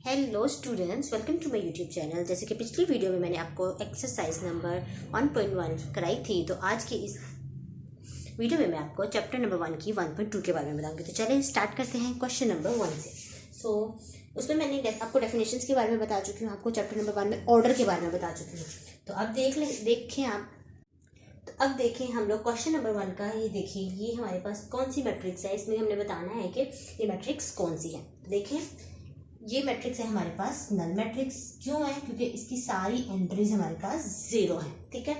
Hello students, welcome to my YouTube channel. जैसे कि पिछली वीडियो में मैंने आपको एक्सरसाइज नंबर 1.1 कराई थी, तो आज की इस वीडियो में मैं आपको चैप्टर नंबर 1 की 1.2 के बारे में बताऊंगी। तो चलिए स्टार्ट करते हैं क्वेश्चन नंबर 1 से। उसमें मैंने आपको डेफिनेशंस के बारे में बता चुकी हूँ, आपको चैप्टर नंबर 1 में ऑर्डर के बारे में बता चुकी हूँ। तो अब अब देखें हम लोग क्वेश्चन नंबर 1 का। ये देखिए, ये हमारे पास कौन सी मैट्रिक्स है, इसमें हमने बताना है कि ये मैट्रिक्स कौन सी है। देखें, ये मैट्रिक्स है हमारे पास नल मैट्रिक्स। क्यों है? क्योंकि इसकी सारी एंट्रीज हमारे पास 0 है। ठीक है,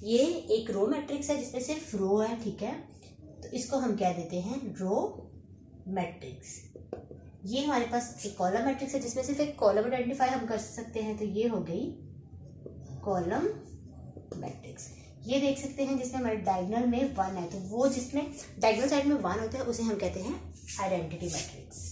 ये एक रो मैट्रिक्स है जिसमें सिर्फ रो है। ठीक है, तो इसको हम क्या देते हैं? Row matrix. ये हमारे पास एक कॉलम मैट्रिक्स है जिसमें सिर्फ एक कॉलम आइडेंटिफाई हम कर सकते हैं, तो ये हो गई कॉलम मैट्रिक्स। ये देख सकते हैं जिसमें हमारे डायगोनल में 1 है, तो वो जिसमें डायगोनल साइड में 1 होता है उसे हम कहते हैं आइडेंटिटी मैट्रिक्स।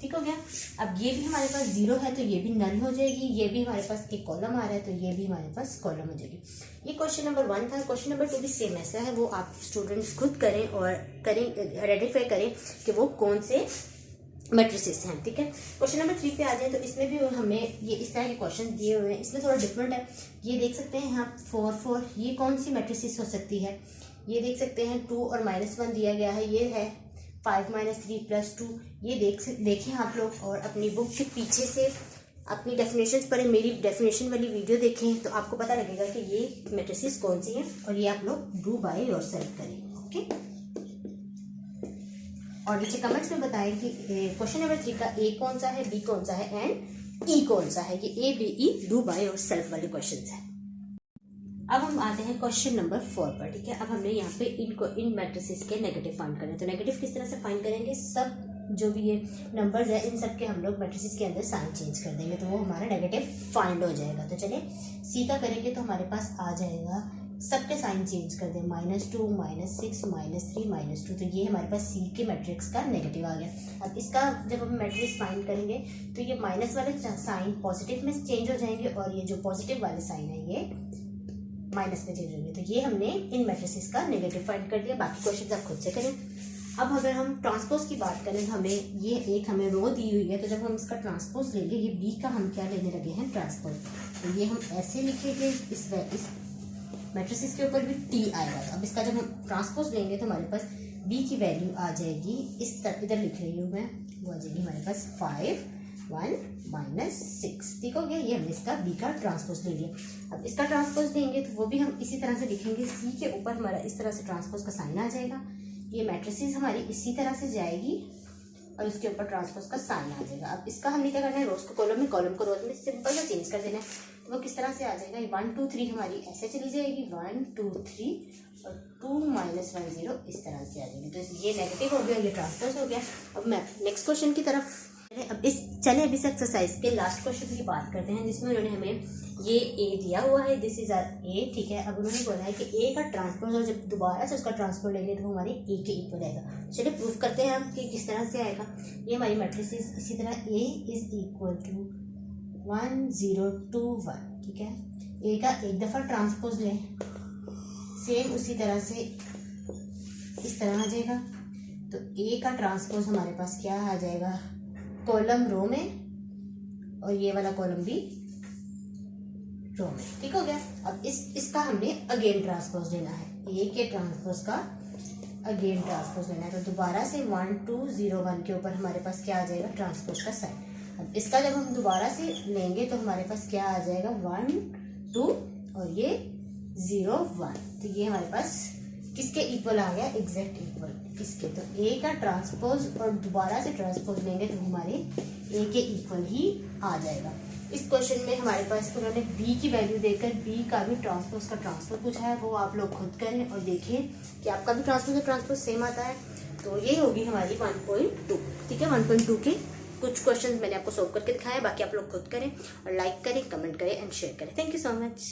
ठीक हो गया। अब ये भी हमारे पास 0 है तो ये भी नल हो जाएगी। ये भी हमारे पास एक कॉलम आ रहा है तो ये भी हमारे पास कॉलम हो जाएगी। ये क्वेश्चन नंबर 1 था। क्वेश्चन नंबर 2 भी सेम ऐसा है, वो आप स्टूडेंट्स खुद करें और आइडेंटिफाई करें कि वो कौन से मैट्रिसेस हैं। ठीक है, क्वेश्चन नंबर 3 पे आ जाए तो इसमें भी हमें ये इस तरह के क्वेश्चन दिए हुए हैं। इसमें थोड़ा डिफरेंट है। ये देख सकते हैं यहाँ 4 4, ये कौन सी मैट्रिसेस हो सकती है? ये देख सकते हैं 2 और -1 दिया गया है। ये है 5 - 3 + 2। ये देखें आप लोग, और अपनी बुक के पीछे से अपनी डेफिनेशंस पढ़ें, मेरी डेफिनेशन वाली वीडियो देखें, तो आपको पता लगेगा कि ये मैट्रिसेस कौन सी हैं, और ये आप लोग डू बाय योरसेल्फ करें। ओके, और नीचे कमेंट्स में बताएं कि क्वेश्चन नंबर 3 का ए कौन सा है, बी कौन सा है एंड ई कौन सा है। ये A B E do by yourself वाले क्वेश्चन है। अब हम आते हैं क्वेश्चन नंबर 4 पर। ठीक है, अब हमने यहाँ पे इन मैट्रिसेस के नेगेटिव फाइंड करने। तो नेगेटिव किस तरह से फाइंड करेंगे? सब जो भी ये नंबर्स है इन सब के हम लोग मैट्रिसेस के अंदर साइन चेंज कर देंगे, तो वो हमारा नेगेटिव फाइंड हो जाएगा। तो चलिए सी का करेंगे तो हमारे पास आ जाएगा, सबके साइन चेंज कर दें, -2 -6 -3 -2। तो ये हमारे पास सी के मैट्रिक्स का नेगेटिव आ गया। अब इसका जब हम मैट्रिक्स फाइंड करेंगे तो ये माइनस वाले साइन पॉजिटिव में चेंज हो जाएंगे, और ये जो पॉजिटिव वाले साइन है ये माइनस में चेंज होंगे। तो ये हमने इन मैट्रिसेस का नेगेटिव फाइंड कर दिया। बाकी क्वेश्चन आप खुद से करें। अब अगर हम ट्रांसपोज की बात करें तो हमें रो दी हुई है, तो जब हम इसका ट्रांसपोज लेंगे, ये बी का हम क्या लेने लगे हैं? ट्रांसपोज। तो ये हम ऐसे लिखेंगे, इस मैट्रिसेस के ऊपर भी टी आएगा। अब इसका जब हम ट्रांसपोज लेंगे तो हमारे पास बी की वैल्यू आ जाएगी, इस तरह इधर लिख रही हूँ मैं, वो आ जाएगी हमारे पास 5 1 -6। ठीक हो गया, ये हमने इसका बी का ट्रांसपोज ले लिया। अब इसका ट्रांसपोज लेंगे तो वो भी हम इसी तरह से लिखेंगे, सी के ऊपर हमारा इस तरह से ट्रांसपोज का साइन आ जाएगा। ये मैट्रिसेस हमारी इसी तरह से जाएगी और उसके ऊपर ट्रांसपोज का साइन आ जाएगा। अब इसका हमने क्या करना है? रोज को कॉलम में, कॉलम को रोज में सिंपल सा चेंज कर देना है। तो वो किस तरह से आ जाएगा? 1 2 3 हमारी ऐसे चली जाएगी, 1 2 3 और 2 -1 0 इस तरह से आ जाएगी। तो ये नेगेटिव हो गया, ये ट्रांसपोज हो गया। अब मैं नेक्स्ट क्वेश्चन की तरफ अब इस एक्सरसाइज के लास्ट क्वेश्चन की बात करते हैं, जिसमें उन्होंने हमें ये ए दिया हुआ है, दिस इज आर ए। ठीक है, अब उन्होंने बोला है कि ए का ट्रांसपोज, और जब दोबारा से उसका ट्रांसपोज लेंगे तो हमारे ए के इक्वल आएगा। चलिए प्रूफ करते हैं हम कि किस तरह से आएगा। ये हमारी मैट्रिक्स इसी तरह ए इज इक्वल टू 1 0 2 1। ठीक है, ए का एक दफ़ा ट्रांसपोज लें, सेम उसी तरह से इस तरह आ जाएगा। तो ए का ट्रांसपोज हमारे पास क्या आ जाएगा? कॉलम रो में, और ये वाला कॉलम भी रो में। ठीक हो गया। अब इसका हमने अगेन ट्रांसपोज लेना है, ए के ट्रांसपोज का अगेन ट्रांसपोज लेना है। तो दोबारा से 1 2 0 1 के ऊपर हमारे पास क्या आ जाएगा? ट्रांसपोज का साइन। अब इसका जब हम दोबारा से लेंगे तो हमारे पास क्या आ जाएगा? 1 2 और ये 0 1। तो ये हमारे पास किसके इक्वल आ गया? एग्जैक्ट इक्वल इसके। तो ए का ट्रांसपोज और दोबारा से ट्रांसपोज लेंगे तो हमारे ए के इक्वल ही आ जाएगा। इस क्वेश्चन में हमारे पास उन्होंने बी की वैल्यू देकर बी का भी ट्रांसपोज का ट्रांसपोज पूछा है, वो आप लोग खुद करें और देखिए कि आपका भी ट्रांसपोज सेम आता है। तो ये होगी हमारी 1.2। ठीक है, 1.2 के कुछ क्वेश्चन मैंने आपको सॉल्व करके दिखाया है, बाकी आप लोग खुद करें और लाइक करें, कमेंट करें एंड शेयर करें। Thank you so much.